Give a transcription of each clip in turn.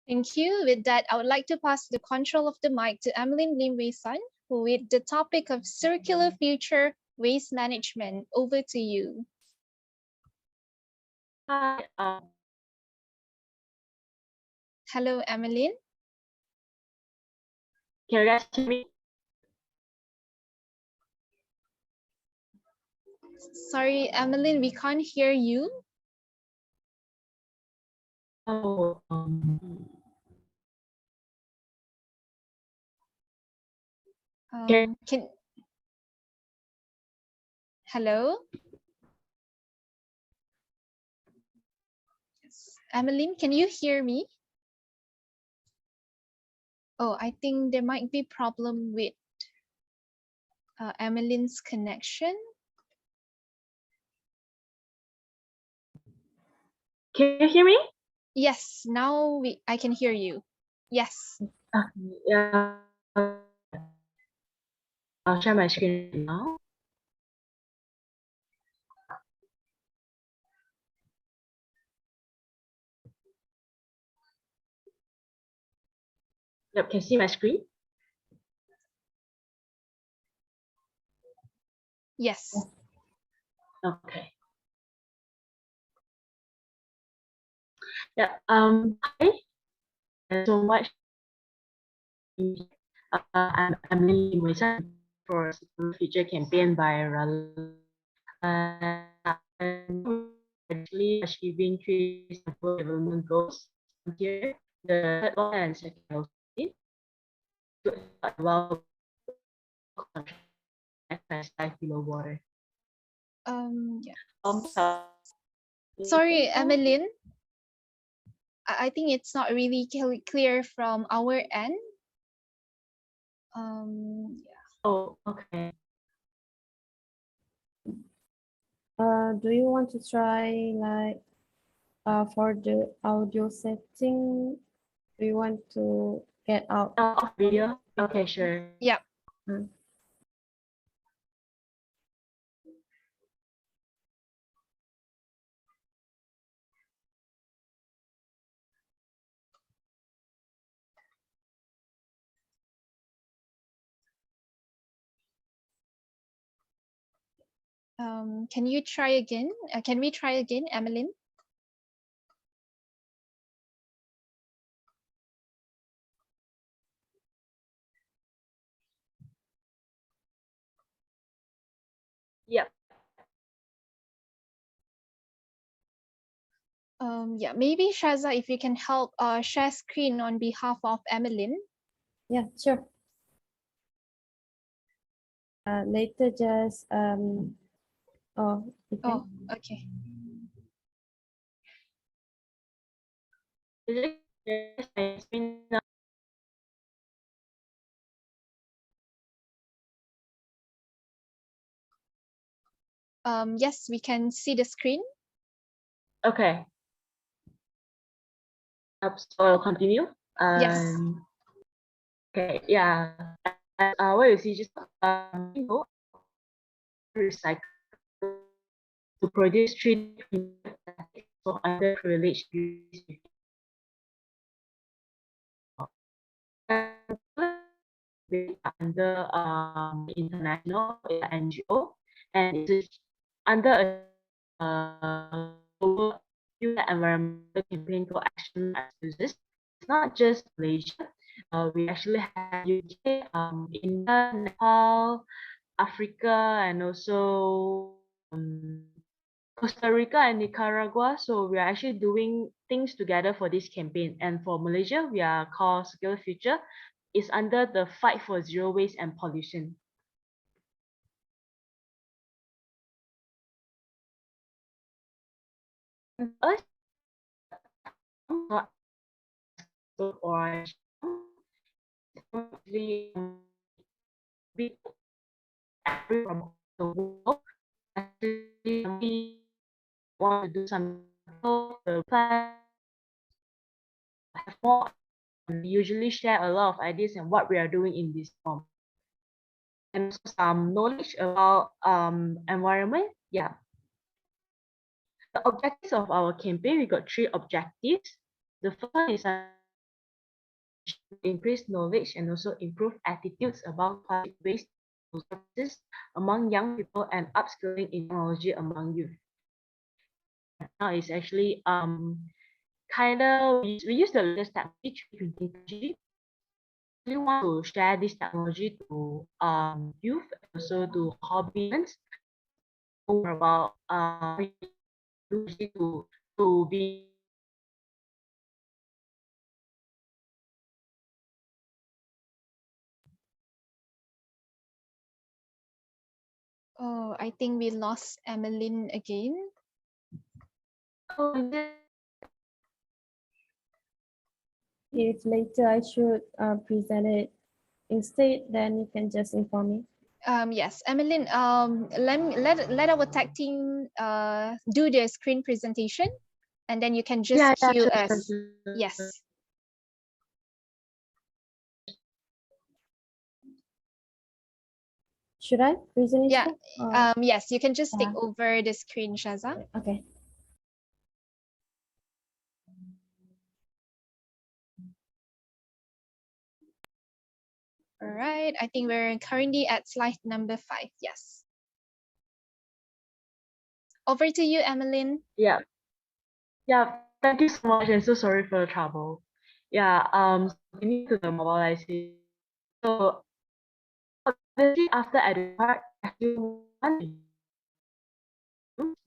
Thank you. With that, I would like to pass the control of the mic to Emmelynn Lim-Wei-Sun, who with the topic of circular future waste management. Over to you. Hi. Hello, Emmelynn. Can you guys hear me? Sorry, Emmelynn, we can't hear you. Oh, Hello? Yes. Emmelynn, can you hear me? Oh, I think there might be problem with Emmelynn's connection. can you hear me? Yes, now I can hear you. Yes. Yeah. I'll share my screen now. Yep, can you see my screen? Yes. Okay. Yeah. Hi. Thanks so much. I'm Emmelynn Lim-Wei-Sun for Future campaign by actually achieving 3 Sustainable Development Goals. Here, the third one and second about 5 below water. Yeah. Sorry, Emmelynn. I think it's not really clear from our end. Yeah. Oh, okay. Do you want to try like for the audio setting? Do you want to get out of video? Okay, sure. Yeah. Can you try again? Can we try again, Emmelynn? Yep. Yeah, maybe Shaza, if you can help share screen on behalf of Emmelynn. Yeah, sure. Later, just okay. Yes, we can see the screen. Okay. So I'll continue. Yes. Okay. Yeah. What you see just recycle to produce 3 for underprivileged youth. Under international NGO, and it is under a global environmental campaign for action users. It's not just Malaysia. We actually have UK, India, Nepal, Africa, and also Costa Rica and Nicaragua. So we are actually doing things together for this campaign. And for Malaysia, we are called Circular Future. It's under the Fight for Zero Waste and Pollution. Us, or from the world, actually we want to do some the plan have more. We usually share a lot of ideas and what we are doing in this form, and also some knowledge about environment. Yeah. The objectives of our campaign, we got 3 objectives. The first one is increase knowledge and also improve attitudes about plastic waste resources among young people and upskilling in technology among youth. Now it's actually kind of we use the latest technology, 3D printing technology. We want to share this technology to youth and also to hobbies more about to be. Oh, I think we lost Emmelyn again. If later I should present it instead, then you can just inform me. Yes, Emmelyn, let our tech team do the screen presentation, and then you can just Yeah, cue sure, us. sure. Yes. Should I present it? Yeah. Or- Yes, you can just take Yeah. over the screen, Shaza. Okay. All right. I think we're currently at slide number 5. Yes. Over to you, Emmelyn. Yeah, yeah. Thank you so much, and so sorry for the trouble. Yeah. We need to mobilize it. So obviously, after I part, actually want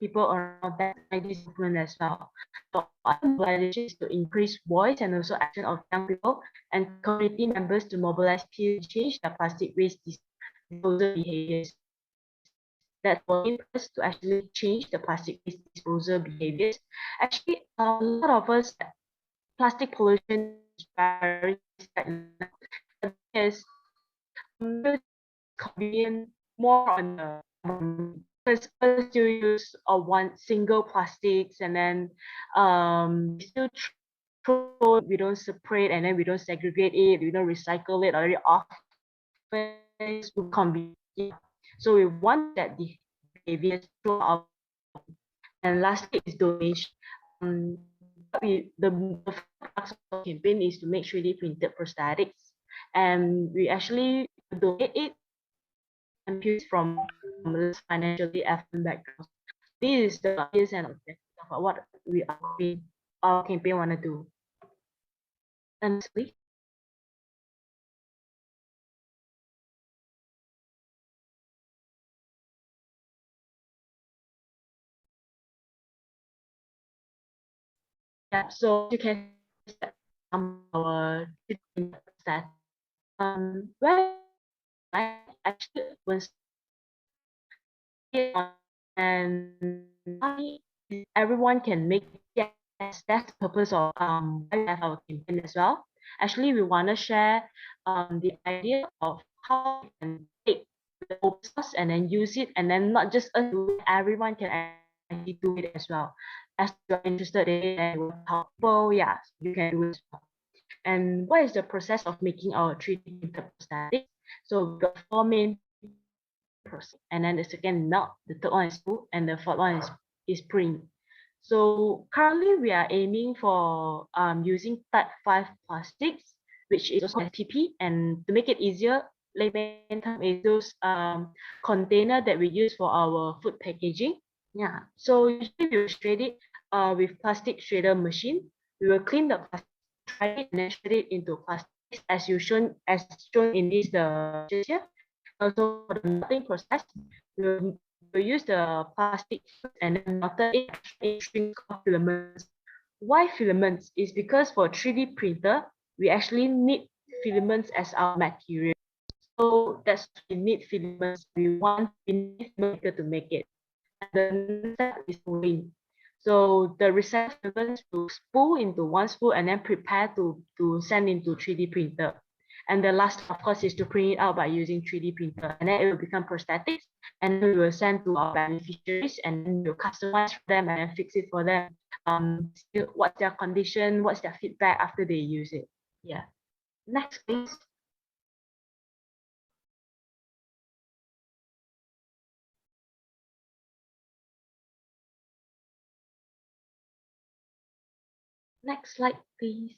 people around that this movement as well. So our mobilization is to increase voice and also action of young people and community members to mobilize to change their plastic waste disposal behaviors. That's for us to actually change the plastic waste disposal behaviors. Actually, a lot of us, plastic pollution is very is convenient more on the because we still use one single plastics and then we still throw, we don't separate and then we don't segregate it, we don't recycle it already off. It's convenient. So we want that the behaviors throughout. And lastly is donation. Um, the campaign is to make 3D printed prosthetics, and we actually donate it and use from less financially affluent backgrounds. This is the ideas and objective of what our campaign want to do. And please. Yeah, so you can our that where I actually was and everyone can make. Yes, that's the purpose of why we have our campaign as well. Actually, we want to share the idea of how we can take the open source and then use it, and then not just us do it, everyone can actually do it as well. As you're interested in it and you want to help people, yeah, you can do it as well. And what is the process of making our 3D printed prosthetics? So we've got 4 main process, and then the second melt, the third one is spool, and the fourth one is print. So currently we are aiming for using type 5 plastics, which is also PP, and to make it easier, layman term is those container that we use for our food packaging. Yeah, so usually we will shred it with plastic shredder machine. We will clean the plastic, try it, and then shred it into plastics as shown in this the here. Also for the melting process, we'll use the plastic and then melt it in strings of filaments. Why filaments? Is because for 3D printer, we actually need filaments as our material. So that's why we need filaments. We need filament to make it. And the next step is spooling. So the recycled filaments will spool into one spool and then prepare to send into 3D printer. And the last, of course, is to print it out by using 3D printer. And then it will become prosthetics. And then we will send to our beneficiaries and then we'll customize for them and then fix it for them. What's their condition, what's their feedback after they use it. Yeah. Next, please. Next slide, please.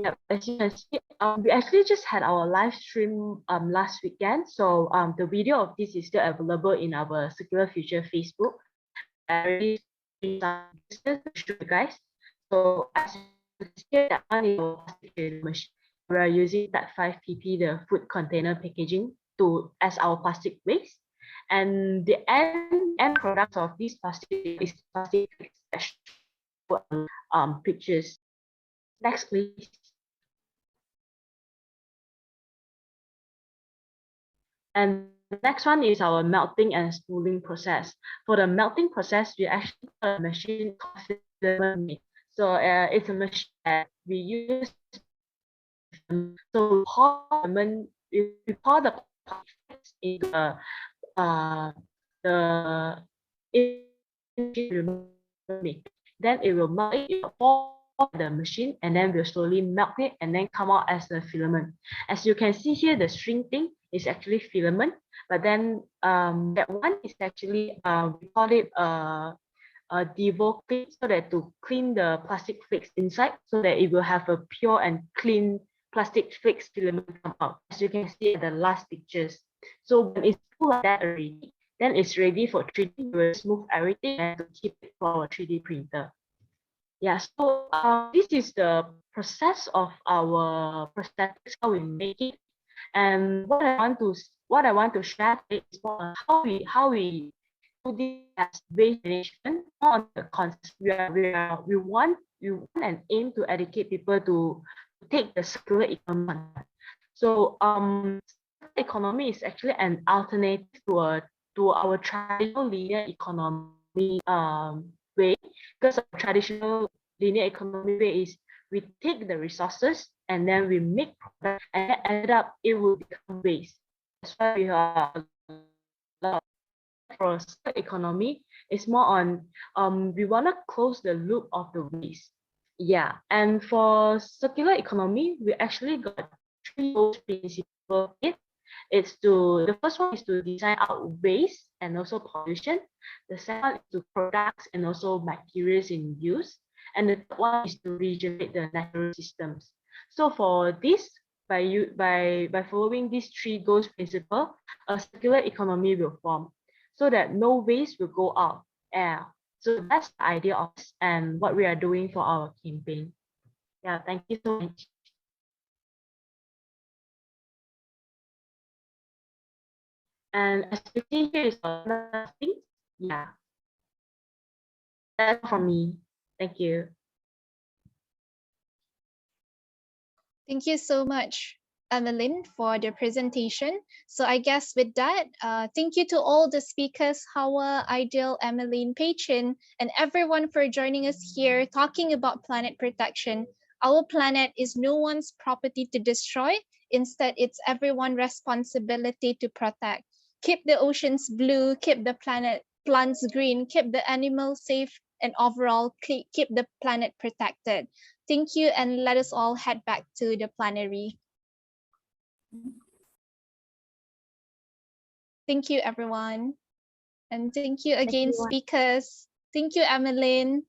Yeah, as you can see, we actually just had our live stream last weekend. So the video of this is still available in our Circular Future Facebook. I already some pictures to show you guys. So as you can see, that one is our plastic machine. We are using that 5 pp, the food container packaging, to as our plastic waste. And the end product of this plastic is plastic pictures. Next, please. And the next one is our melting and spooling process. For the melting process, we actually got a machine called filament. So it's a machine that we use. So we pour the plastics into the then it will melt it for the machine, and then we'll slowly melt it and then come out as a filament. As you can see here, the string thing is actually filament, but then that one is actually we call it a devo clean, so that to clean the plastic flakes inside, so that it will have a pure and clean plastic flakes filament come out, as you can see in the last pictures. So when it's full like that already, then it's ready for 3D. We will smooth everything and to keep it for our 3D printer. Yeah, so this is the process of our prosthetics, how we make it. And what I want to share is more how we do this as waste management. More on the concept, we want and aim to educate people to take the circular economy. So economy is actually an alternative to our traditional linear economy way, because our traditional linear economy way is we take the resources and then we make product, and then ended up it will become waste. That's why we are for circular economy. It's more on we want to close the loop of the waste. Yeah, and for circular economy, we actually got 3 principles. The first one is to design out waste and also pollution. The second one is to products and also materials in use. And the third one is to regenerate the natural systems. So for this, by following these 3 goals principle, a circular economy will form, so that no waste will go out. Yeah. So that's the idea of this and what we are doing for our campaign. Yeah, thank you so much. And as you see here is another thing. Yeah. That's for me. Thank you. Thank you so much, Emmelynn, for the presentation. So I guess with that, thank you to all the speakers, Hawa, Ideal, Emmelynn, Pei-Chin, and everyone for joining us here talking about planet protection. Our planet is no one's property to destroy. Instead, it's everyone's responsibility to protect. Keep the oceans blue, keep the plants green, keep the animals safe, and overall keep the planet protected. Thank you, and let us all head back to the plenary. Thank you, everyone. And thank you again, speakers. Thank you, Emmelynn.